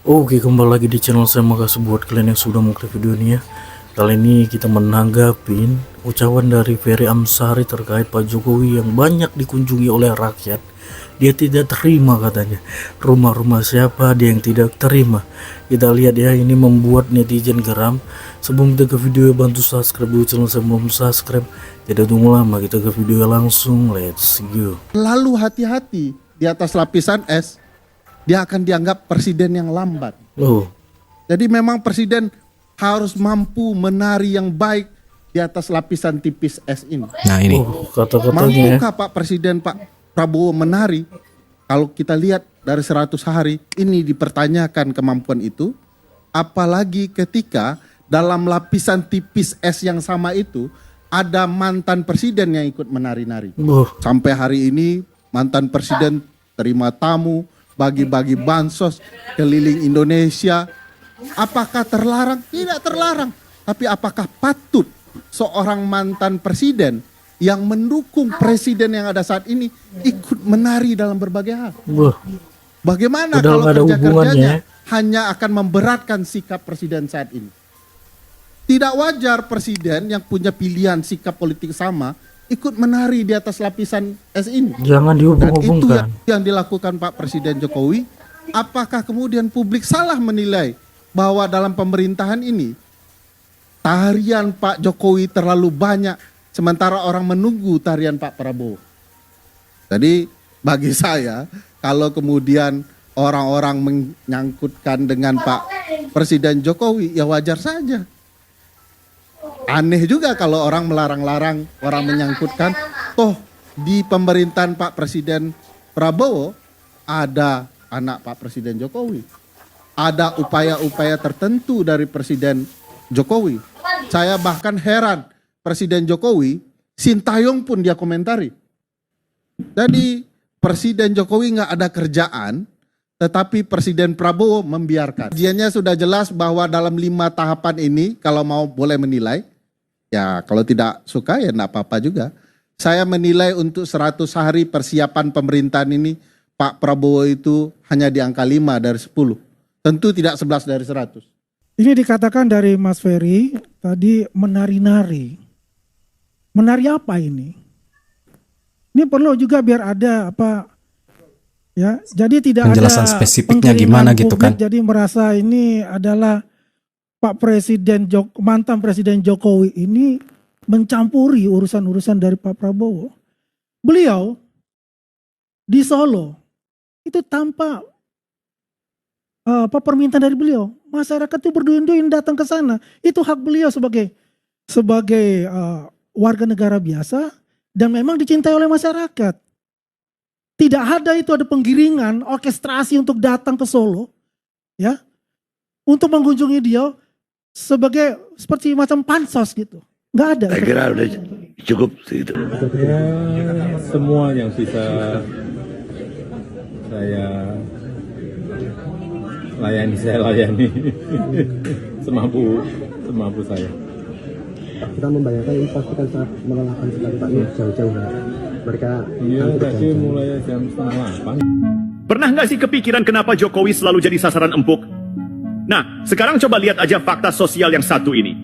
Oke, kembali lagi di channel saya. Makasih buat kalian yang sudah mengklik video ini ya. Kali ini kita menanggapin ucapan dari Ferry Amsari terkait Pak Jokowi yang banyak dikunjungi oleh rakyat. Dia tidak terima katanya. Rumah-rumah siapa dia yang tidak terima. Kita lihat ya, ini membuat netizen geram. Sebelum kita ke video, bantu subscribe dulu channel saya belum subscribe. Tidak tunggu lama, kita ke video langsung. Let's go. Lalu hati-hati di atas lapisan es. Dia akan dianggap presiden yang lambat. Oh, Jadi memang presiden harus mampu menari yang baik di atas lapisan tipis es ini. Nah ini, kata-katanya ya. Mampukah Pak Presiden Pak Prabowo menari? Kalau kita lihat dari 100 hari ini dipertanyakan kemampuan itu. Apalagi ketika dalam lapisan tipis es yang sama itu ada mantan presiden yang ikut menari-nari. Sampai hari ini mantan presiden terima tamu, bagi-bagi bansos keliling Indonesia. Apakah terlarang? Tidak terlarang. Tapi apakah patut seorang mantan presiden yang mendukung presiden yang ada saat ini ikut menari dalam berbagai hal? Bagaimana Padahal kalau nggak ada kerja-kerjanya hubungannya. hanya akan memberatkan sikap presiden saat ini? Tidak wajar presiden yang punya pilihan sikap politik sama ikut menari di atas lapisan es ini. Jangan Dan itu dihubung-hubungkan. yang dilakukan Pak Presiden Jokowi. Apakah kemudian publik salah menilai bahwa dalam pemerintahan ini tarian Pak Jokowi terlalu banyak sementara orang menunggu tarian Pak Prabowo? Jadi bagi saya kalau kemudian orang-orang menyangkutkan dengan Pak Presiden Jokowi, ya wajar saja. Aneh juga kalau orang melarang-larang orang menyangkutkan. Toh di pemerintahan Pak Presiden Prabowo ada anak Pak Presiden Jokowi. Ada upaya-upaya tertentu dari Presiden Jokowi. Saya bahkan heran, Presiden Jokowi, Sintayong pun dia komentari. Jadi Presiden Jokowi nggak ada kerjaan, tetapi Presiden Prabowo membiarkan. Kajiannya sudah jelas bahwa dalam 5 tahapan ini, kalau mau boleh menilai, ya kalau tidak suka ya enggak apa-apa juga. Saya menilai untuk 100 hari persiapan pemerintahan ini, Pak Prabowo itu hanya di angka 5 dari 10. Tentu tidak 11 dari 100. Ini dikatakan dari Mas Ferry tadi menari-nari. Menari apa ini? Ini perlu juga biar ada apa ya. Jadi tidak penjelasan ada spesifiknya pengkiriman gimana gitu publik, kan. jadi merasa ini adalah Pak Presiden mantan Presiden Jokowi ini mencampuri urusan-urusan dari Pak Prabowo. Beliau di Solo itu tanpa permintaan dari beliau, masyarakat itu berduyun-duyun datang ke sana. Itu hak beliau sebagai warga negara biasa dan memang dicintai oleh masyarakat. Tidak ada itu ada penggiringan, orkestrasi untuk datang ke Solo, ya, untuk mengunjungi dia sebagai seperti macam pansos gitu. Nggak ada. Saya kira udah cukup segitu. Ya, semua yang bisa saya layani semampu saya. Kita membayangkan ini pasti kan sangat melelahkan sekali Pak, ini jauh-jauh ya. Mereka Iya, tadi mulai jam 7:30. Pernah nggak sih kepikiran kenapa Jokowi selalu jadi sasaran empuk? Nah, sekarang coba lihat aja fakta sosial yang satu ini.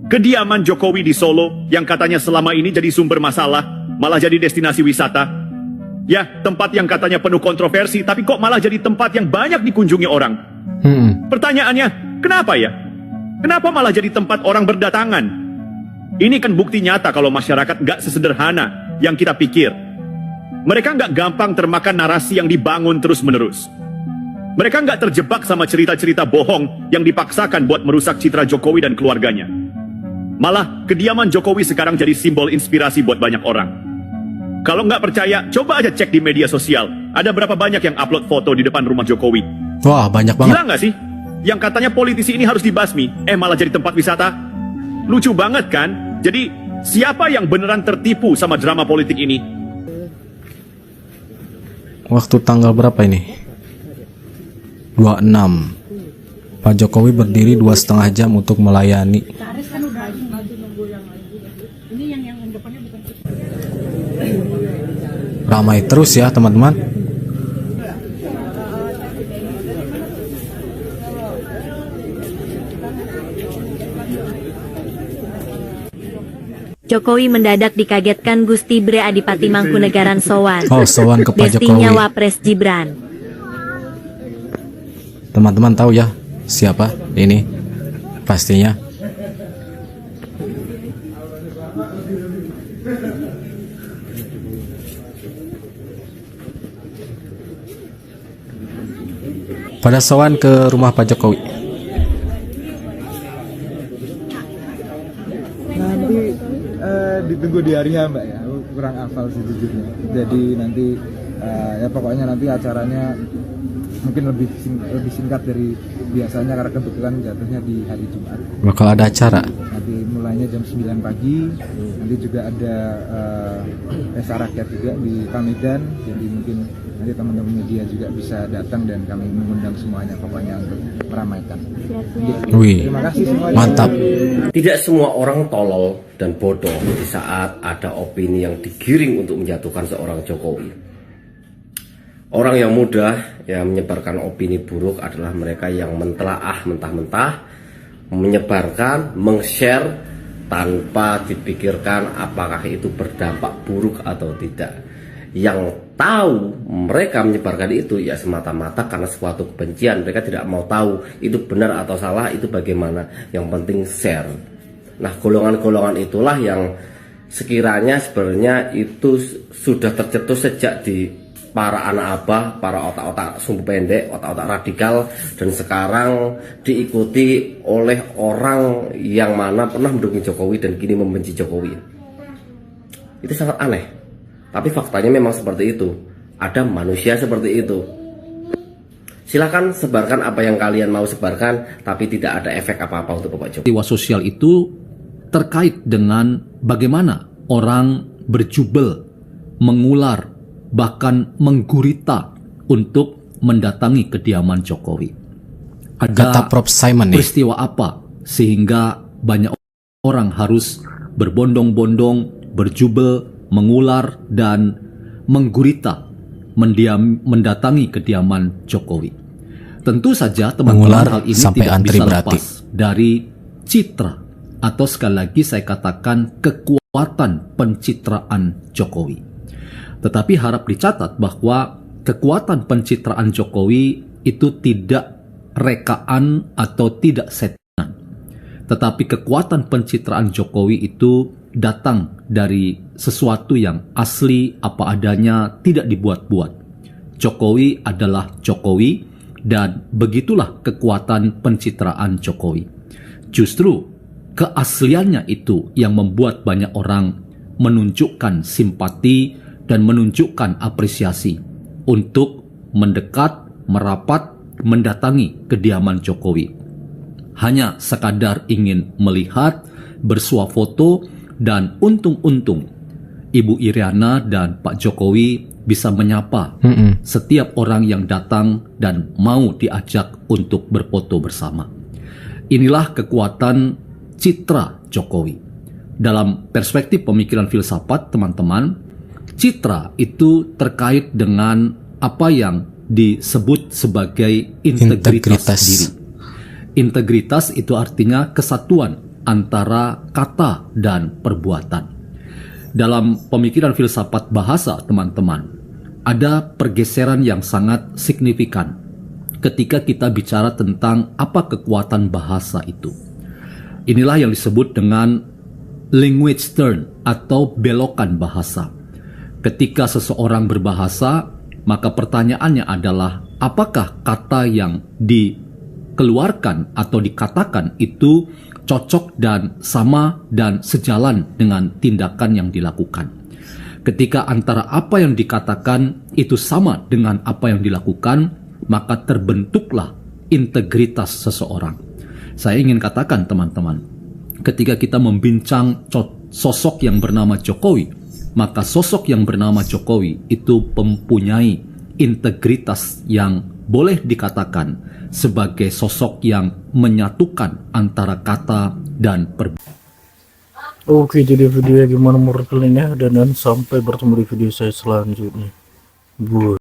Kediaman Jokowi di Solo yang katanya selama ini jadi sumber masalah, malah jadi destinasi wisata. Ya, tempat yang katanya penuh kontroversi, tapi kok malah jadi tempat yang banyak dikunjungi orang. Pertanyaannya, kenapa ya? Kenapa malah jadi tempat orang berdatangan? Ini kan bukti nyata kalau masyarakat nggak sesederhana yang kita pikir. Mereka nggak gampang termakan narasi yang dibangun terus-menerus. Mereka nggak terjebak sama cerita-cerita bohong yang dipaksakan buat merusak citra Jokowi dan keluarganya. Malah, kediaman Jokowi sekarang jadi simbol inspirasi buat banyak orang. Kalau nggak percaya, coba aja cek di media sosial. Ada berapa banyak yang upload foto di depan rumah Jokowi. Wah, banyak banget. Gila nggak sih? Yang katanya politisi ini harus dibasmi, malah jadi tempat wisata. Lucu banget kan? Jadi, siapa yang beneran tertipu sama drama politik ini? Waktu tanggal berapa ini? 26. Pak Jokowi berdiri 2,5 jam untuk melayani. Ramai terus ya teman-teman. Jokowi mendadak dikagetkan Gusti Bre Adipati Mangkunegaran sowan. Oh, sowan ke Pak Bestinya Jokowi. Wapres Gibran. Teman-teman tahu ya siapa ini? Pastinya. Pada sowan ke rumah Pak Jokowi. Nanti ditunggu di hari H, Mbak ya. Aku kurang hafal sejujurnya. Jadi nanti ya pokoknya nanti acaranya mungkin lebih singkat dari biasanya karena kebetulan jatuhnya di hari Jumat. Bakal ada acara. Nanti mulainya jam 9 pagi. Nanti juga ada pesta rakyat juga di Pamedan. Jadi mungkin nanti teman-teman media juga bisa datang dan kami mengundang semuanya pokoknya untuk meramaikan. Wih, Terima kasih semuanya. mantap. Tidak semua orang tolol dan bodoh di saat ada opini yang digiring untuk menjatuhkan seorang Jokowi. Orang yang mudah yang menyebarkan opini buruk adalah mereka yang mentelaah mentah-mentah, menyebarkan, meng-share tanpa dipikirkan apakah itu berdampak buruk atau tidak. Yang tahu mereka menyebarkan itu ya semata-mata karena suatu kebencian. Mereka tidak mau tahu itu benar atau salah, itu bagaimana. Yang penting share. Nah, golongan-golongan itulah yang sekiranya sebenarnya itu sudah tercetus sejak di para anak abah, para otak-otak sumbu pendek, otak-otak radikal, dan sekarang diikuti oleh orang yang mana pernah mendukung Jokowi dan kini membenci Jokowi. Itu sangat aneh. Tapi faktanya memang seperti itu. Ada manusia seperti itu. Silakan sebarkan apa yang kalian mau sebarkan, tapi tidak ada efek apa-apa untuk Bapak Jokowi. Peristiwa sosial itu terkait dengan bagaimana orang berjubel, mengular, bahkan menggurita untuk mendatangi kediaman Jokowi. Kata Ada Prof. Simon nih. peristiwa apa sehingga banyak orang harus berbondong-bondong, berjubel, mengular, dan menggurita mendatangi kediaman Jokowi. Tentu saja teman-teman Mengular hal ini sampai tidak antri bisa berarti. lepas dari citra atau sekali lagi saya katakan kekuatan pencitraan Jokowi. Tetapi harap dicatat bahwa kekuatan pencitraan Jokowi itu tidak rekaan atau tidak settingan. Tetapi kekuatan pencitraan Jokowi itu datang dari sesuatu yang asli apa adanya, tidak dibuat-buat. Jokowi adalah Jokowi dan begitulah kekuatan pencitraan Jokowi. Justru keasliannya itu yang membuat banyak orang menunjukkan simpati dan menunjukkan apresiasi untuk mendekat, merapat, mendatangi kediaman Jokowi. Hanya sekadar ingin melihat, bersuah foto, dan untung-untung Ibu Iriana dan Pak Jokowi bisa menyapa setiap orang yang datang dan mau diajak untuk berfoto bersama. Inilah kekuatan citra Jokowi. Dalam perspektif pemikiran filsafat, teman-teman, citra itu terkait dengan apa yang disebut sebagai integritas diri. Integritas itu artinya kesatuan antara kata dan perbuatan. Dalam pemikiran filsafat bahasa, teman-teman, ada pergeseran yang sangat signifikan ketika kita bicara tentang apa kekuatan bahasa itu. Inilah yang disebut dengan language turn atau belokan bahasa. Ketika seseorang berbahasa, maka pertanyaannya adalah apakah kata yang dikeluarkan atau dikatakan itu cocok dan sama dan sejalan dengan tindakan yang dilakukan. Ketika antara apa yang dikatakan itu sama dengan apa yang dilakukan, maka terbentuklah integritas seseorang. Saya ingin katakan, teman-teman, ketika kita membincang sosok yang bernama Jokowi, maka sosok yang bernama Jokowi itu mempunyai integritas yang boleh dikatakan sebagai sosok yang menyatukan antara kata dan perbuatan. Oke, jadi videonya gimana menurut kalian ya, dan sampai bertemu di video saya selanjutnya.